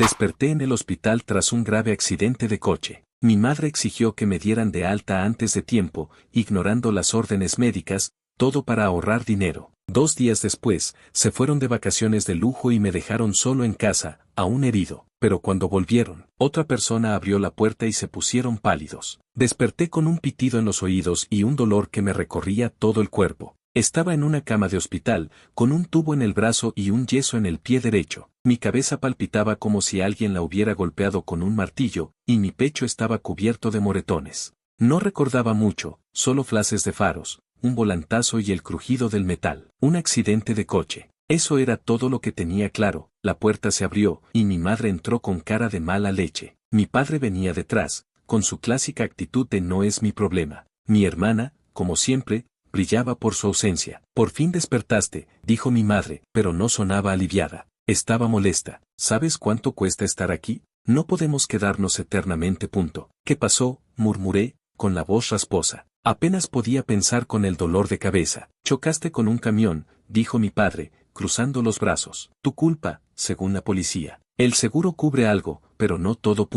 Desperté en el hospital tras un grave accidente de coche. Mi madre exigió que me dieran de alta antes de tiempo, ignorando las órdenes médicas, todo para ahorrar dinero. 2 días después, se fueron de vacaciones de lujo y me dejaron solo en casa, aún herido. Pero cuando volvieron, otra persona abrió la puerta y se pusieron pálidos. Desperté con un pitido en los oídos y un dolor que me recorría todo el cuerpo. Estaba en una cama de hospital, con un tubo en el brazo y un yeso en el pie derecho. Mi cabeza palpitaba como si alguien la hubiera golpeado con un martillo, y mi pecho estaba cubierto de moretones. No recordaba mucho, solo flashes de faros, un volantazo y el crujido del metal. Un accidente de coche. Eso era todo lo que tenía claro. La puerta se abrió, y mi madre entró con cara de mala leche. Mi padre venía detrás, con su clásica actitud de no es mi problema. Mi hermana, como siempre, brillaba por su ausencia. Por fin despertaste, dijo mi madre, pero no sonaba aliviada. Estaba molesta. ¿Sabes cuánto cuesta estar aquí? No podemos quedarnos eternamente. ¿Qué pasó? Murmuré, con la voz rasposa. Apenas podía pensar con el dolor de cabeza. Chocaste con un camión, dijo mi padre, cruzando los brazos. Tu culpa, según la policía. El seguro cubre algo, pero no todo.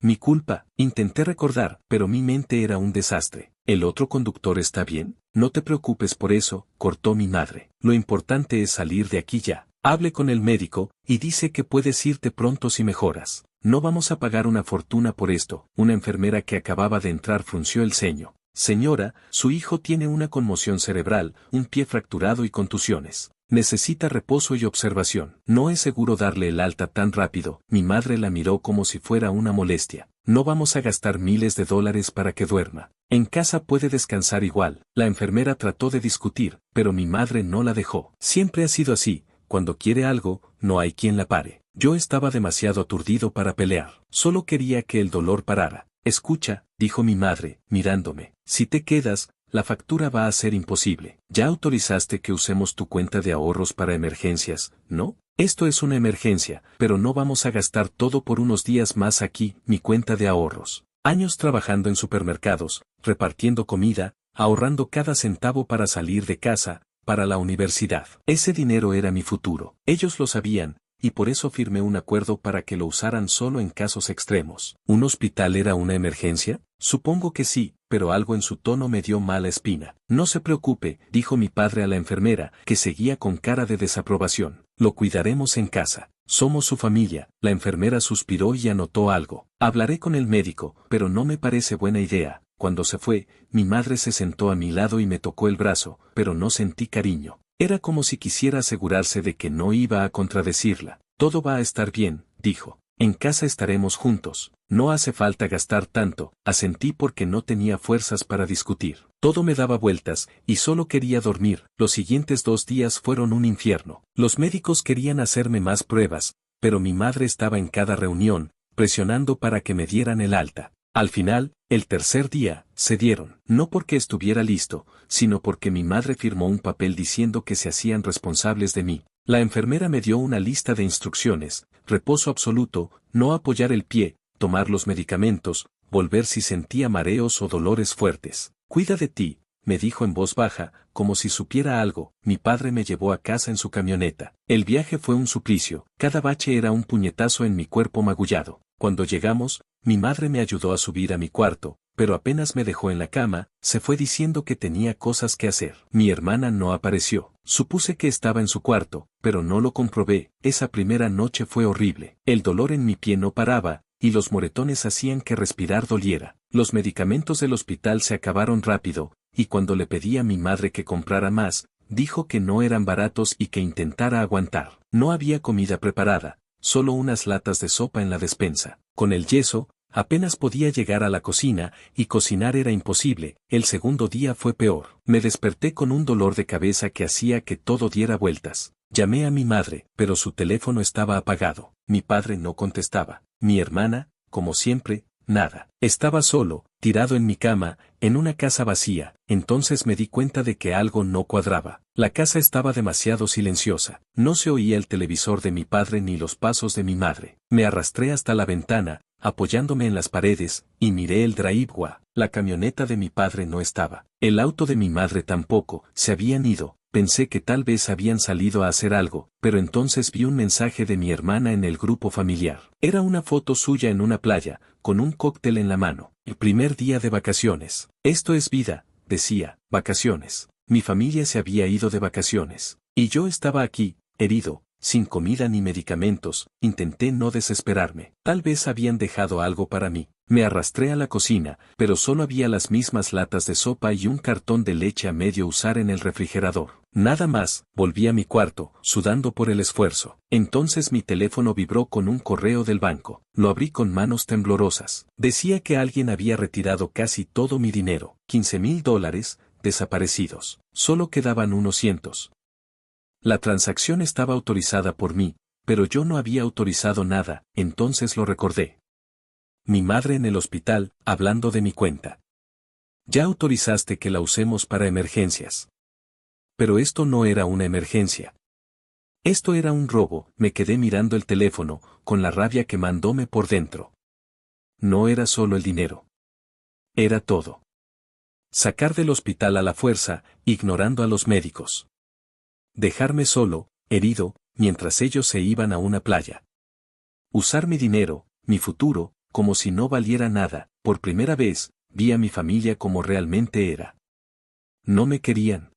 Mi culpa. Intenté recordar, pero mi mente era un desastre. ¿El otro conductor está bien? No te preocupes por eso, cortó mi madre. Lo importante es salir de aquí ya. Hable con el médico, y dice que puedes irte pronto si mejoras. No vamos a pagar una fortuna por esto. Una enfermera que acababa de entrar frunció el ceño. Señora, su hijo tiene una conmoción cerebral, un pie fracturado y contusiones. Necesita reposo y observación. No es seguro darle el alta tan rápido. Mi madre la miró como si fuera una molestia. No vamos a gastar miles de dólares para que duerma. En casa puede descansar igual. La enfermera trató de discutir, pero mi madre no la dejó. Siempre ha sido así. Cuando quiere algo, no hay quien la pare. Yo estaba demasiado aturdido para pelear. Solo quería que el dolor parara. Escucha, dijo mi madre, mirándome. Si te quedas, la factura va a ser imposible. Ya autorizaste que usemos tu cuenta de ahorros para emergencias, ¿no? Esto es una emergencia, pero no vamos a gastar todo por unos días más aquí. Mi cuenta de ahorros. Años trabajando en supermercados, repartiendo comida, ahorrando cada centavo para salir de casa, para la universidad. Ese dinero era mi futuro. Ellos lo sabían, y por eso firmé un acuerdo para que lo usaran solo en casos extremos. ¿Un hospital era una emergencia? Supongo que sí, pero algo en su tono me dio mala espina. No se preocupe, dijo mi padre a la enfermera, que seguía con cara de desaprobación. Lo cuidaremos en casa. Somos su familia. La enfermera suspiró y anotó algo. Hablaré con el médico, pero no me parece buena idea. Cuando se fue, mi madre se sentó a mi lado y me tocó el brazo, pero no sentí cariño. Era como si quisiera asegurarse de que no iba a contradecirla. Todo va a estar bien, dijo. En casa estaremos juntos. No hace falta gastar tanto, asentí porque no tenía fuerzas para discutir. Todo me daba vueltas, y solo quería dormir. Los siguientes 2 días fueron un infierno. Los médicos querían hacerme más pruebas, pero mi madre estaba en cada reunión, presionando para que me dieran el alta. Al final, el tercer día, cedieron, no porque estuviera listo, sino porque mi madre firmó un papel diciendo que se hacían responsables de mí. La enfermera me dio una lista de instrucciones: reposo absoluto, no apoyar el pie, tomar los medicamentos, volver si sentía mareos o dolores fuertes. Cuida de ti, me dijo en voz baja, como si supiera algo. Mi padre me llevó a casa en su camioneta. El viaje fue un suplicio, cada bache era un puñetazo en mi cuerpo magullado. Cuando llegamos, mi madre me ayudó a subir a mi cuarto, pero apenas me dejó en la cama, se fue diciendo que tenía cosas que hacer. Mi hermana no apareció. Supuse que estaba en su cuarto, pero no lo comprobé. Esa primera noche fue horrible. El dolor en mi pie no paraba, y los moretones hacían que respirar doliera. Los medicamentos del hospital se acabaron rápido, y cuando le pedí a mi madre que comprara más, dijo que no eran baratos y que intentara aguantar. No había comida preparada, solo unas latas de sopa en la despensa. Con el yeso, apenas podía llegar a la cocina, y cocinar era imposible. El segundo día fue peor. Me desperté con un dolor de cabeza que hacía que todo diera vueltas. Llamé a mi madre, pero su teléfono estaba apagado. Mi padre no contestaba. Mi hermana, como siempre, nada. Estaba solo, tirado en mi cama, en una casa vacía. Entonces me di cuenta de que algo no cuadraba. La casa estaba demasiado silenciosa. No se oía el televisor de mi padre ni los pasos de mi madre. Me arrastré hasta la ventana, apoyándome en las paredes, y miré el driveway. La camioneta de mi padre no estaba. El auto de mi madre tampoco. Se habían ido. pensé que tal vez habían salido a hacer algo, pero entonces vi un mensaje de mi hermana en el grupo familiar. Era una foto suya en una playa, con un cóctel en la mano. El primer día de vacaciones. Esto es vida, decía, vacaciones. Mi familia se había ido de vacaciones. Y yo estaba aquí, herido, sin comida ni medicamentos. Intenté no desesperarme. Tal vez habían dejado algo para mí. Me arrastré a la cocina, pero solo había las mismas latas de sopa y un cartón de leche a medio usar en el refrigerador. Nada más. Volví a mi cuarto, sudando por el esfuerzo. Entonces mi teléfono vibró con un correo del banco. Lo abrí con manos temblorosas. Decía que alguien había retirado casi todo mi dinero, $15,000, desaparecidos. Solo quedaban unos cientos. La transacción estaba autorizada por mí, pero yo no había autorizado nada. Entonces lo recordé. Mi madre en el hospital, hablando de mi cuenta. Ya autorizaste que la usemos para emergencias. Pero esto no era una emergencia. Esto era un robo. Me quedé mirando el teléfono, con la rabia quemándome por dentro. No era solo el dinero. Era todo. Sacar del hospital a la fuerza, ignorando a los médicos. Dejarme solo, herido, mientras ellos se iban a una playa. Usar mi dinero, mi futuro, como si no valiera nada. Por primera vez, vi a mi familia como realmente era. No me querían.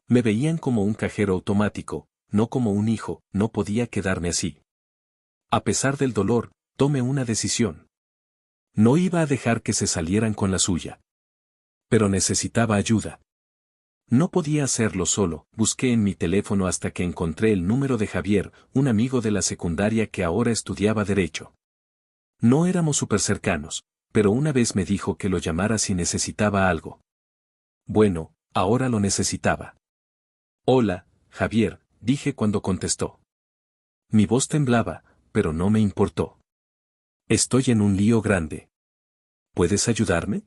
Me veían como un cajero automático, no como un hijo. No podía quedarme así. A pesar del dolor, tomé una decisión. No iba a dejar que se salieran con la suya. Pero necesitaba ayuda. No podía hacerlo solo. Busqué en mi teléfono hasta que encontré el número de Javier, un amigo de la secundaria que ahora estudiaba Derecho. No éramos súper cercanos, pero una vez me dijo que lo llamara si necesitaba algo. Bueno, ahora lo necesitaba. Hola, Javier, dije cuando contestó. Mi voz temblaba, pero no me importó. Estoy en un lío grande. ¿Puedes ayudarme?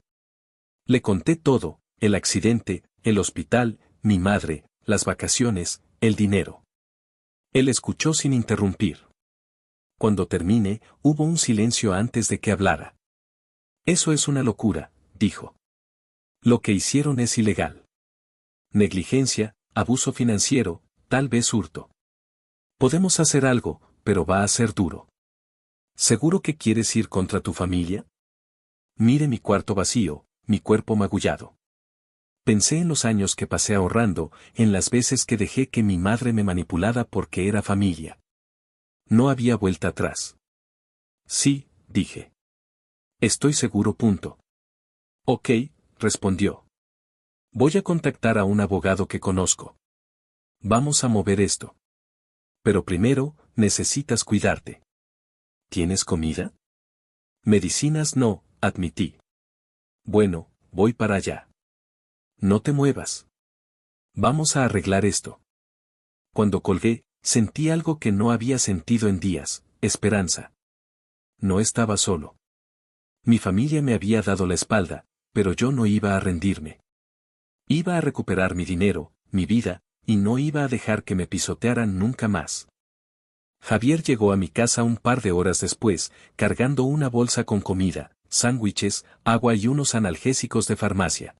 Le conté todo, el accidente, el hospital, mi madre, las vacaciones, el dinero. Él escuchó sin interrumpir. Cuando terminé, hubo un silencio antes de que hablara. Eso es una locura, dijo. Lo que hicieron es ilegal. Negligencia, abuso financiero, tal vez hurto. Podemos hacer algo, pero va a ser duro. ¿Seguro que quieres ir contra tu familia? Mire mi cuarto vacío, mi cuerpo magullado. Pensé en los años que pasé ahorrando, en las veces que dejé que mi madre me manipulara porque era familia. No había vuelta atrás. Sí, dije. Estoy seguro. Ok, respondió. Voy a contactar a un abogado que conozco. Vamos a mover esto. Pero primero, necesitas cuidarte. ¿Tienes comida? Medicinas no, admití. Bueno, voy para allá. No te muevas. Vamos a arreglar esto. Cuando colgué, sentí algo que no había sentido en días, esperanza. No estaba solo. Mi familia me había dado la espalda, pero yo no iba a rendirme. Iba a recuperar mi dinero, mi vida, y no iba a dejar que me pisotearan nunca más. Javier llegó a mi casa un par de horas después, cargando una bolsa con comida, sándwiches, agua y unos analgésicos de farmacia.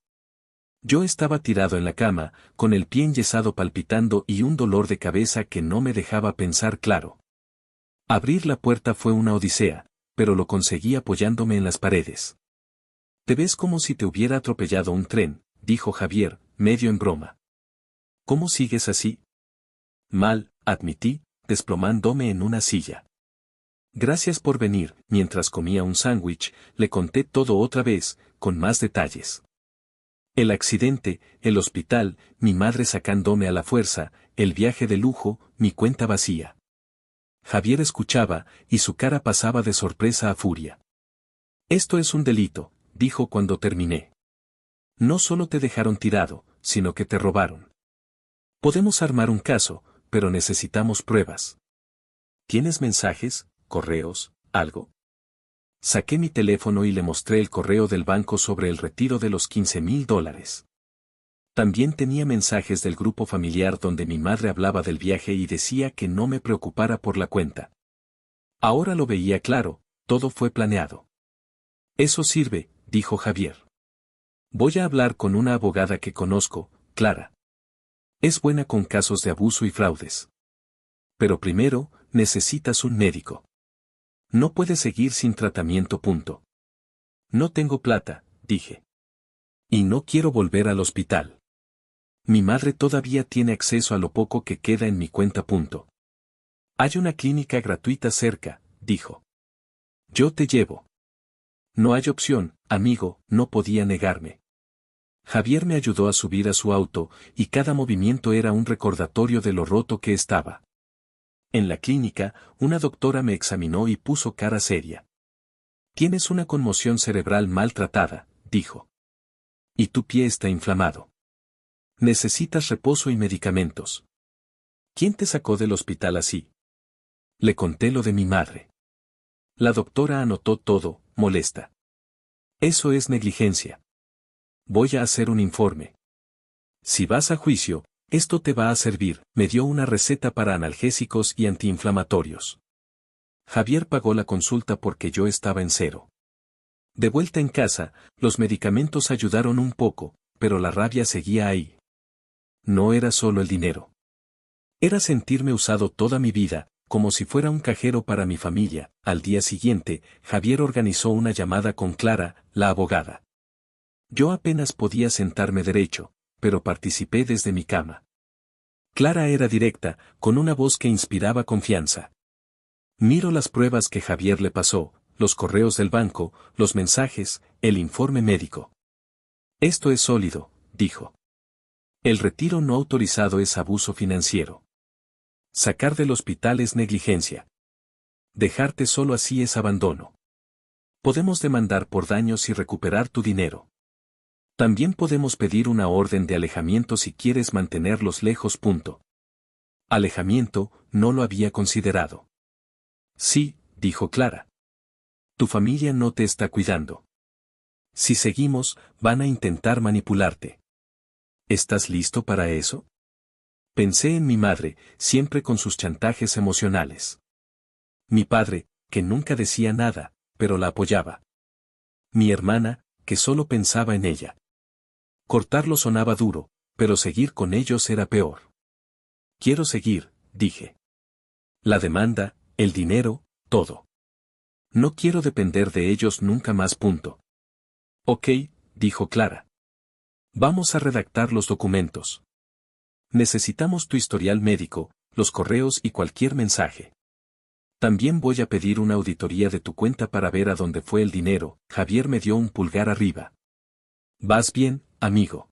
Yo estaba tirado en la cama, con el pie enyesado palpitando y un dolor de cabeza que no me dejaba pensar claro. Abrir la puerta fue una odisea, pero lo conseguí apoyándome en las paredes. Te ves como si te hubiera atropellado un tren, dijo Javier, medio en broma. ¿Cómo sigues así? Mal, admití, desplomándome en una silla. Gracias por venir. Mientras comía un sándwich, le conté todo otra vez, con más detalles. El accidente, el hospital, mi madre sacándome a la fuerza, el viaje de lujo, mi cuenta vacía. Javier escuchaba, y su cara pasaba de sorpresa a furia. Esto es un delito, dijo cuando terminé. No solo te dejaron tirado, sino que te robaron. Podemos armar un caso, pero necesitamos pruebas. ¿Tienes mensajes, correos, algo? Saqué mi teléfono y le mostré el correo del banco sobre el retiro de los $15,000. También tenía mensajes del grupo familiar donde mi madre hablaba del viaje y decía que no me preocupara por la cuenta. Ahora lo veía claro, todo fue planeado. Eso sirve, dijo Javier. Voy a hablar con una abogada que conozco, Clara. Es buena con casos de abuso y fraudes. Pero primero, necesitas un médico. No puedes seguir sin tratamiento. No tengo plata, dije. Y no quiero volver al hospital. Mi madre todavía tiene acceso a lo poco que queda en mi cuenta. Hay una clínica gratuita cerca, dijo. Yo te llevo. No hay opción, amigo, no podía negarme. Javier me ayudó a subir a su auto, y cada movimiento era un recordatorio de lo roto que estaba. En la clínica, una doctora me examinó y puso cara seria. Tienes una conmoción cerebral maltratada, dijo. Y tu pie está inflamado. Necesitas reposo y medicamentos. ¿Quién te sacó del hospital así? Le conté lo de mi madre. La doctora anotó todo, molesta. Eso es negligencia. Voy a hacer un informe. Si vas a juicio, esto te va a servir. Me dio una receta para analgésicos y antiinflamatorios. Javier pagó la consulta porque yo estaba en cero. De vuelta en casa, los medicamentos ayudaron un poco, pero la rabia seguía ahí. No era solo el dinero. Era sentirme usado toda mi vida, como si fuera un cajero para mi familia. Al día siguiente, Javier organizó una llamada con Clara, la abogada. Yo apenas podía sentarme derecho, pero participé desde mi cama. Clara era directa, con una voz que inspiraba confianza. Miro las pruebas que Javier le pasó, los correos del banco, los mensajes, el informe médico. Esto es sólido, dijo. El retiro no autorizado es abuso financiero. Sacar del hospital es negligencia. Dejarte solo así es abandono. Podemos demandar por daños y recuperar tu dinero. También podemos pedir una orden de alejamiento si quieres mantenerlos lejos. Alejamiento, no lo había considerado. Sí, dijo Clara. Tu familia no te está cuidando. Si seguimos, van a intentar manipularte. ¿Estás listo para eso? Pensé en mi madre, siempre con sus chantajes emocionales. Mi padre, que nunca decía nada, pero la apoyaba. Mi hermana, que solo pensaba en ella. Cortarlo sonaba duro, pero seguir con ellos era peor. Quiero seguir, dije. La demanda, el dinero, todo. No quiero depender de ellos nunca más. Ok, dijo Clara. Vamos a redactar los documentos. Necesitamos tu historial médico, los correos y cualquier mensaje. También voy a pedir una auditoría de tu cuenta para ver a dónde fue el dinero. Javier me dio un pulgar arriba. Vas bien, amigo.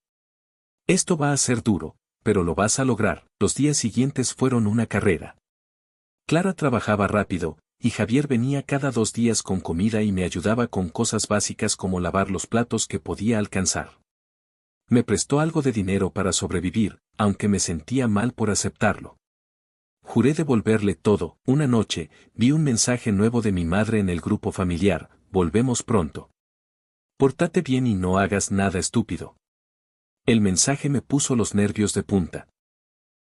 Esto va a ser duro, pero lo vas a lograr. Los días siguientes fueron una carrera. Clara trabajaba rápido, y Javier venía cada 2 días con comida y me ayudaba con cosas básicas como lavar los platos que podía alcanzar. Me prestó algo de dinero para sobrevivir, aunque me sentía mal por aceptarlo. Juré devolverle todo. Una noche, vi un mensaje nuevo de mi madre en el grupo familiar: volvemos pronto. Pórtate bien y no hagas nada estúpido. El mensaje me puso los nervios de punta.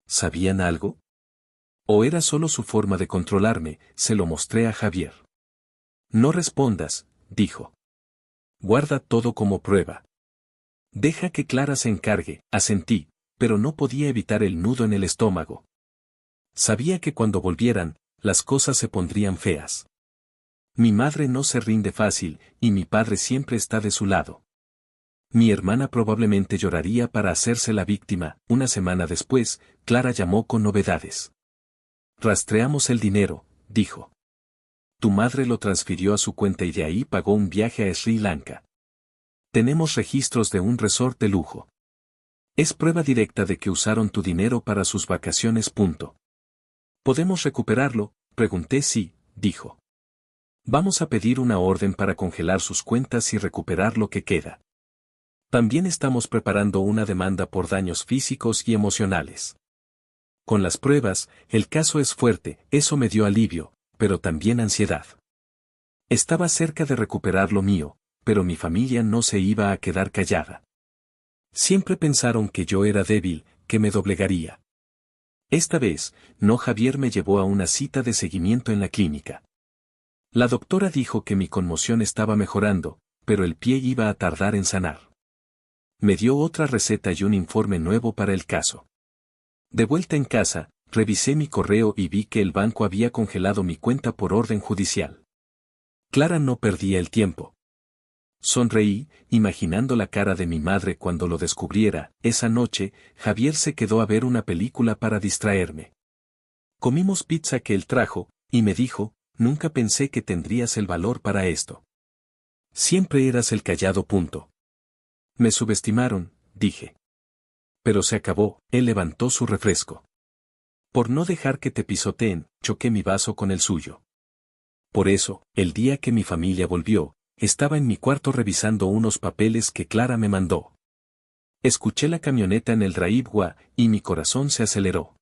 ¿Sabían algo? ¿O era solo su forma de controlarme? Se lo mostré a Javier. No respondas, dijo. Guarda todo como prueba. Deja que Clara se encargue, asentí, pero no podía evitar el nudo en el estómago. Sabía que cuando volvieran, las cosas se pondrían feas. Mi madre no se rinde fácil, y mi padre siempre está de su lado. Mi hermana probablemente lloraría para hacerse la víctima. Una semana después, Clara llamó con novedades. Rastreamos el dinero, dijo. Tu madre lo transfirió a su cuenta y de ahí pagó un viaje a Sri Lanka. Tenemos registros de un resort de lujo. Es prueba directa de que usaron tu dinero para sus vacaciones. ¿Podemos recuperarlo? Pregunté. Sí, dijo. Vamos a pedir una orden para congelar sus cuentas y recuperar lo que queda. También estamos preparando una demanda por daños físicos y emocionales. Con las pruebas, el caso es fuerte. Eso me dio alivio, pero también ansiedad. Estaba cerca de recuperar lo mío, pero mi familia no se iba a quedar callada. Siempre pensaron que yo era débil, que me doblegaría. Esta vez, no. Javier me llevó a una cita de seguimiento en la clínica. La doctora dijo que mi conmoción estaba mejorando, pero el pie iba a tardar en sanar. Me dio otra receta y un informe nuevo para el caso. De vuelta en casa, revisé mi correo y vi que el banco había congelado mi cuenta por orden judicial. Clara no perdía el tiempo. Sonreí, imaginando la cara de mi madre cuando lo descubriera. Esa noche, Javier se quedó a ver una película para distraerme. Comimos pizza que él trajo, y me dijo, nunca pensé que tendrías el valor para esto. Siempre eras el callado punto. Me subestimaron, dije. Pero se acabó, él levantó su refresco. Por no dejar que te pisoteen, choqué mi vaso con el suyo. Por eso, el día que mi familia volvió, estaba en mi cuarto revisando unos papeles que Clara me mandó. Escuché la camioneta en el driveway y mi corazón se aceleró.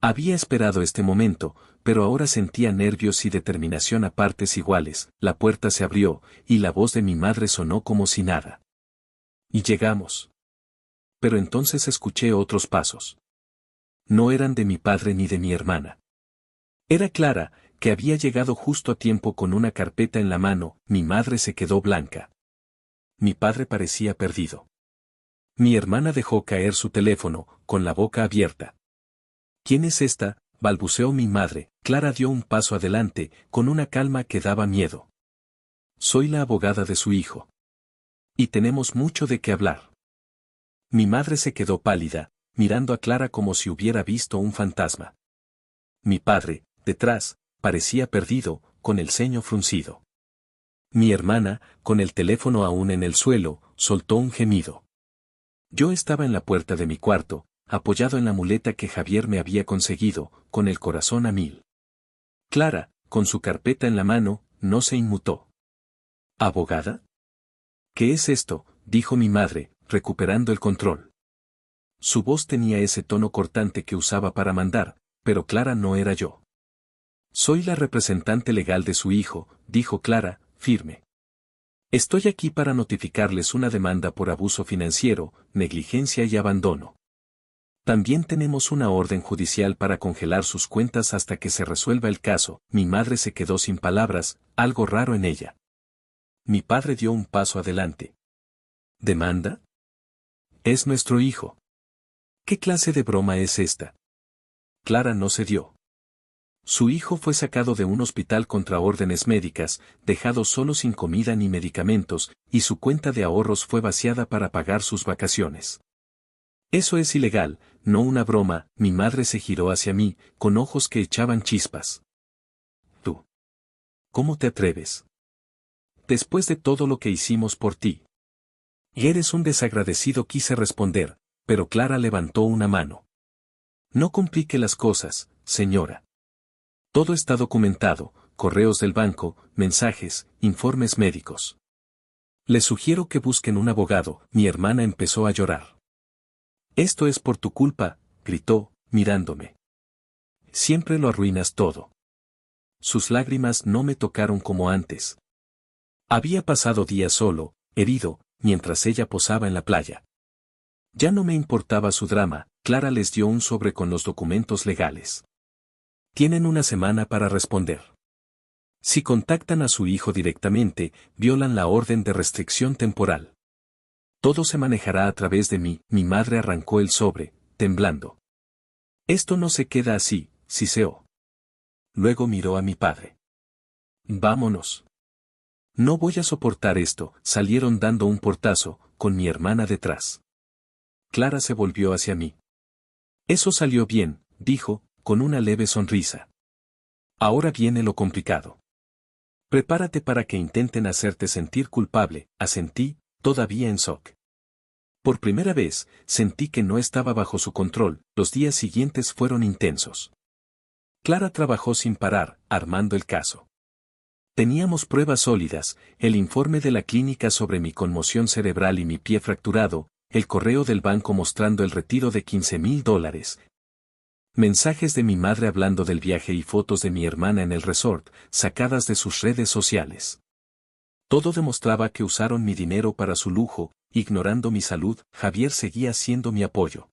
Había esperado este momento, pero ahora sentía nervios y determinación a partes iguales. La puerta se abrió, y la voz de mi madre sonó como si nada. Y llegamos. Pero entonces escuché otros pasos. No eran de mi padre ni de mi hermana. Era Clara, que había llegado justo a tiempo con una carpeta en la mano. Mi madre se quedó blanca. Mi padre parecía perdido. Mi hermana dejó caer su teléfono, con la boca abierta. ¿Quién es esta?, balbuceó mi madre. Clara dio un paso adelante, con una calma que daba miedo. Soy la abogada de su hijo. Y tenemos mucho de qué hablar. Mi madre se quedó pálida, mirando a Clara como si hubiera visto un fantasma. Mi padre, detrás, parecía perdido, con el ceño fruncido. Mi hermana, con el teléfono aún en el suelo, soltó un gemido. Yo estaba en la puerta de mi cuarto, apoyado en la muleta que Javier me había conseguido, con el corazón a mil. Clara, con su carpeta en la mano, no se inmutó. ¿Abogada? ¿Qué es esto?, dijo mi madre, recuperando el control. Su voz tenía ese tono cortante que usaba para mandar, pero Clara no era yo. Soy la representante legal de su hijo, dijo Clara, firme. Estoy aquí para notificarles una demanda por abuso financiero, negligencia y abandono. También tenemos una orden judicial para congelar sus cuentas hasta que se resuelva el caso. Mi madre se quedó sin palabras, algo raro en ella. Mi padre dio un paso adelante. ¿Demanda? Es nuestro hijo. ¿Qué clase de broma es esta? Clara no cedió. Su hijo fue sacado de un hospital contra órdenes médicas, dejado solo sin comida ni medicamentos, y su cuenta de ahorros fue vaciada para pagar sus vacaciones. Eso es ilegal, no una broma. Mi madre se giró hacia mí, con ojos que echaban chispas. ¿Tú? ¿Cómo te atreves? Después de todo lo que hicimos por ti. Y eres un desagradecido, quise responder, pero Clara levantó una mano. No complique las cosas, señora. Todo está documentado, correos del banco, mensajes, informes médicos. Les sugiero que busquen un abogado. Mi hermana empezó a llorar. Esto es por tu culpa, gritó, mirándome. Siempre lo arruinas todo. Sus lágrimas no me tocaron como antes. Había pasado días solo, herido, mientras ella posaba en la playa. Ya no me importaba su drama. Clara les dio un sobre con los documentos legales. Tienen una semana para responder. Si contactan a su hijo directamente, violan la orden de restricción temporal. Todo se manejará a través de mí. Mi madre arrancó el sobre, temblando. Esto no se queda así, siseó. Luego miró a mi padre. Vámonos. No voy a soportar esto. Salieron dando un portazo, con mi hermana detrás. Clara se volvió hacia mí. Eso salió bien, dijo, con una leve sonrisa. Ahora viene lo complicado. Prepárate para que intenten hacerte sentir culpable, asentí, todavía en shock. Por primera vez, sentí que no estaba bajo su control. Los días siguientes fueron intensos. Clara trabajó sin parar, armando el caso. Teníamos pruebas sólidas, el informe de la clínica sobre mi conmoción cerebral y mi pie fracturado, el correo del banco mostrando el retiro de $15,000. Mensajes de mi madre hablando del viaje y fotos de mi hermana en el resort, sacadas de sus redes sociales. Todo demostraba que usaron mi dinero para su lujo, ignorando mi salud. Javier seguía siendo mi apoyo.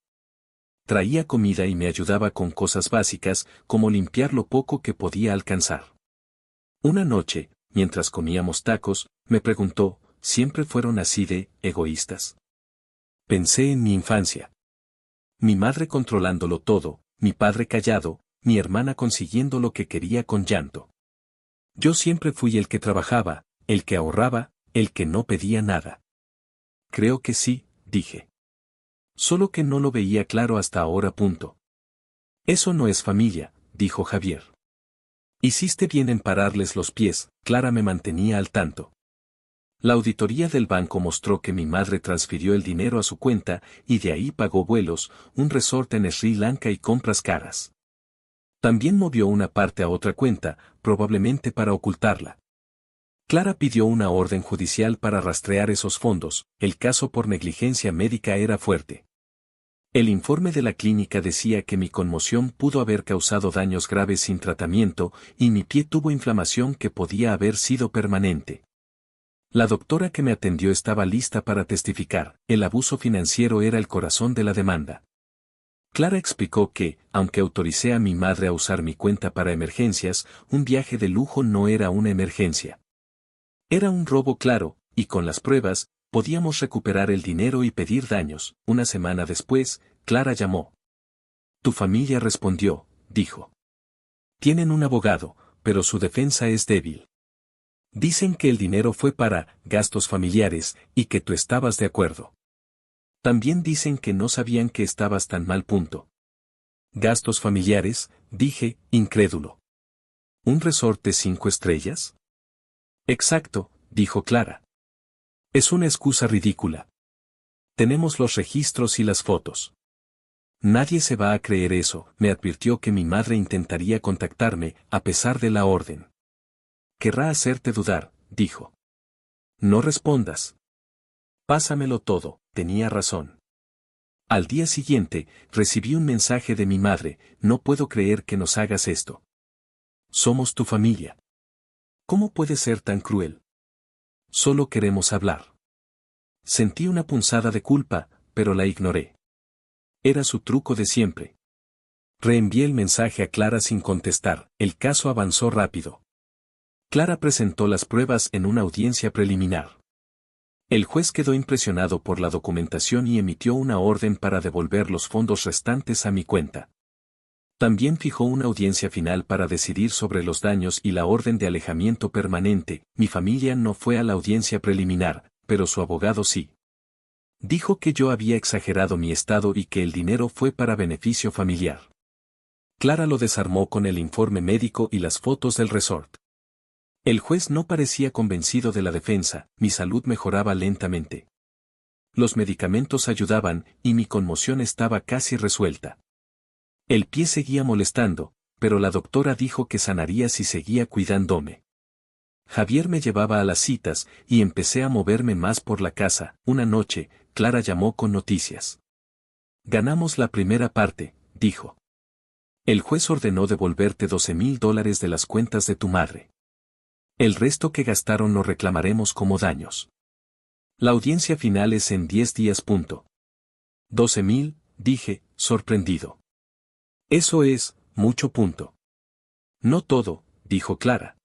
Traía comida y me ayudaba con cosas básicas, como limpiar lo poco que podía alcanzar. Una noche, mientras comíamos tacos, me preguntó, ¿siempre fueron así de egoístas? Pensé en mi infancia. Mi madre controlándolo todo, mi padre callado, mi hermana consiguiendo lo que quería con llanto. Yo siempre fui el que trabajaba, el que ahorraba, el que no pedía nada. Creo que sí, dije. Solo que no lo veía claro hasta ahora. Eso no es familia, dijo Javier. Hiciste bien en pararles los pies, Clara me mantenía al tanto. La auditoría del banco mostró que mi madre transfirió el dinero a su cuenta y de ahí pagó vuelos, un resort en Sri Lanka y compras caras. También movió una parte a otra cuenta, probablemente para ocultarla. Clara pidió una orden judicial para rastrear esos fondos, el caso por negligencia médica era fuerte. El informe de la clínica decía que mi conmoción pudo haber causado daños graves sin tratamiento y mi pie tuvo inflamación que podía haber sido permanente. La doctora que me atendió estaba lista para testificar, el abuso financiero era el corazón de la demanda. Clara explicó que, aunque autoricé a mi madre a usar mi cuenta para emergencias, un viaje de lujo no era una emergencia. Era un robo claro, y con las pruebas, podíamos recuperar el dinero y pedir daños. Una semana después, Clara llamó. Tu familia respondió, dijo. Tienen un abogado, pero su defensa es débil. Dicen que el dinero fue para gastos familiares y que tú estabas de acuerdo. También dicen que no sabían que estabas tan mal. ¿Gastos familiares? Dije, incrédulo. ¿Un resort de 5 estrellas? Exacto, dijo Clara. Es una excusa ridícula. Tenemos los registros y las fotos. Nadie se va a creer eso, me advirtió que mi madre intentaría contactarme, a pesar de la orden. Querrá hacerte dudar, dijo. No respondas. Pásamelo todo, tenía razón. Al día siguiente, recibí un mensaje de mi madre, no puedo creer que nos hagas esto. Somos tu familia. ¿Cómo puedes ser tan cruel? Solo queremos hablar. Sentí una punzada de culpa, pero la ignoré. Era su truco de siempre. Reenvié el mensaje a Clara sin contestar, el caso avanzó rápido. Clara presentó las pruebas en una audiencia preliminar. El juez quedó impresionado por la documentación y emitió una orden para devolver los fondos restantes a mi cuenta. También fijó una audiencia final para decidir sobre los daños y la orden de alejamiento permanente. Mi familia no fue a la audiencia preliminar, pero su abogado sí. Dijo que yo había exagerado mi estado y que el dinero fue para beneficio familiar. Clara lo desarmó con el informe médico y las fotos del resort. El juez no parecía convencido de la defensa, mi salud mejoraba lentamente. Los medicamentos ayudaban y mi conmoción estaba casi resuelta. El pie seguía molestando, pero la doctora dijo que sanaría si seguía cuidándome. Javier me llevaba a las citas y empecé a moverme más por la casa. Una noche, Clara llamó con noticias. Ganamos la primera parte, dijo. El juez ordenó devolverte $12,000 de las cuentas de tu madre. El resto que gastaron lo reclamaremos como daños. La audiencia final es en 10 días. 12,000, dije, sorprendido. Eso es, mucho. No todo, dijo Clara.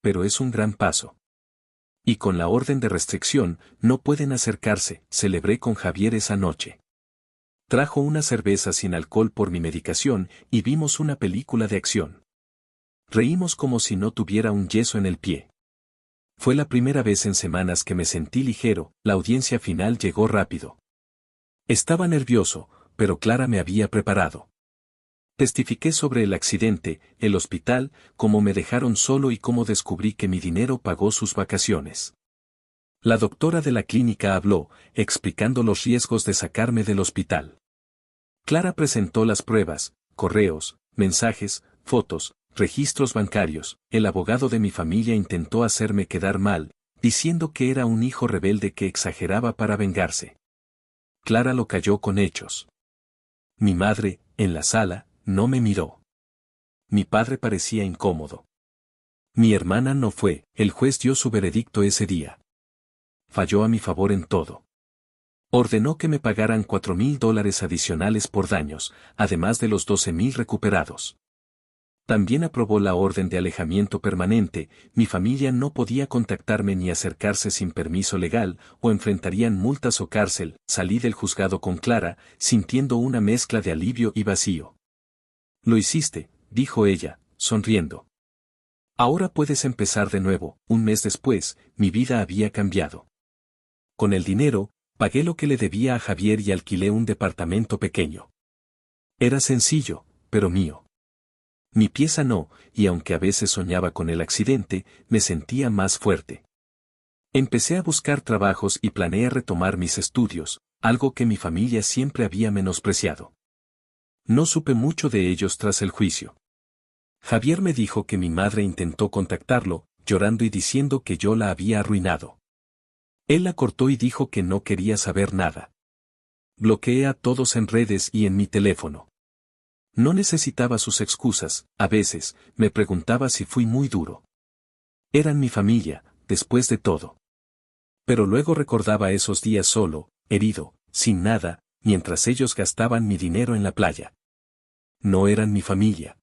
Pero es un gran paso. Y con la orden de restricción, no pueden acercarse, celebré con Javier esa noche. Trajo una cerveza sin alcohol por mi medicación y vimos una película de acción. Reímos como si no tuviera un yeso en el pie. Fue la primera vez en semanas que me sentí ligero, la audiencia final llegó rápido. Estaba nervioso, pero Clara me había preparado. Testifiqué sobre el accidente, el hospital, cómo me dejaron solo y cómo descubrí que mi dinero pagó sus vacaciones. La doctora de la clínica habló, explicando los riesgos de sacarme del hospital. Clara presentó las pruebas, correos, mensajes, fotos, registros bancarios. El abogado de mi familia intentó hacerme quedar mal, diciendo que era un hijo rebelde que exageraba para vengarse. Clara lo cayó con hechos. Mi madre, en la sala, no me miró. Mi padre parecía incómodo. Mi hermana no fue, el juez dio su veredicto ese día. Falló a mi favor en todo. Ordenó que me pagaran $4,000 adicionales por daños, además de los 12,000 recuperados. También aprobó la orden de alejamiento permanente, mi familia no podía contactarme ni acercarse sin permiso legal, o enfrentarían multas o cárcel. Salí del juzgado con Clara, sintiendo una mezcla de alivio y vacío. Lo hiciste, dijo ella, sonriendo. Ahora puedes empezar de nuevo. Un mes después, mi vida había cambiado. Con el dinero, pagué lo que le debía a Javier y alquilé un departamento pequeño. Era sencillo, pero mío. Mi pieza no, y aunque a veces soñaba con el accidente, me sentía más fuerte. Empecé a buscar trabajos y planeé retomar mis estudios, algo que mi familia siempre había menospreciado. No supe mucho de ellos tras el juicio. Javier me dijo que mi madre intentó contactarlo, llorando y diciendo que yo la había arruinado. Él la cortó y dijo que no quería saber nada. Bloqueé a todos en redes y en mi teléfono. No necesitaba sus excusas, a veces, me preguntaba si fui muy duro. Eran mi familia, después de todo. Pero luego recordaba esos días solo, herido, sin nada, mientras ellos gastaban mi dinero en la playa. No eran mi familia.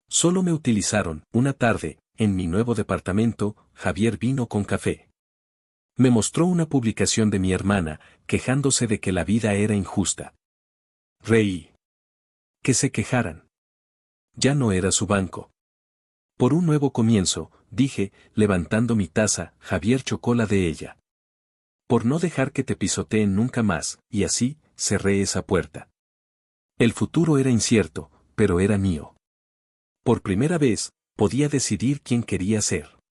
Solo me utilizaron. Una tarde, en mi nuevo departamento, Javier vino con café. Me mostró una publicación de mi hermana, quejándose de que la vida era injusta. Reí. Que se quejaran. Ya no era su banco. Por un nuevo comienzo, dije, levantando mi taza. Javier chocó la de ella. Por no dejar que te pisoteen nunca más, y así, cerré esa puerta. El futuro era incierto, pero era mío. Por primera vez, podía decidir quién quería ser.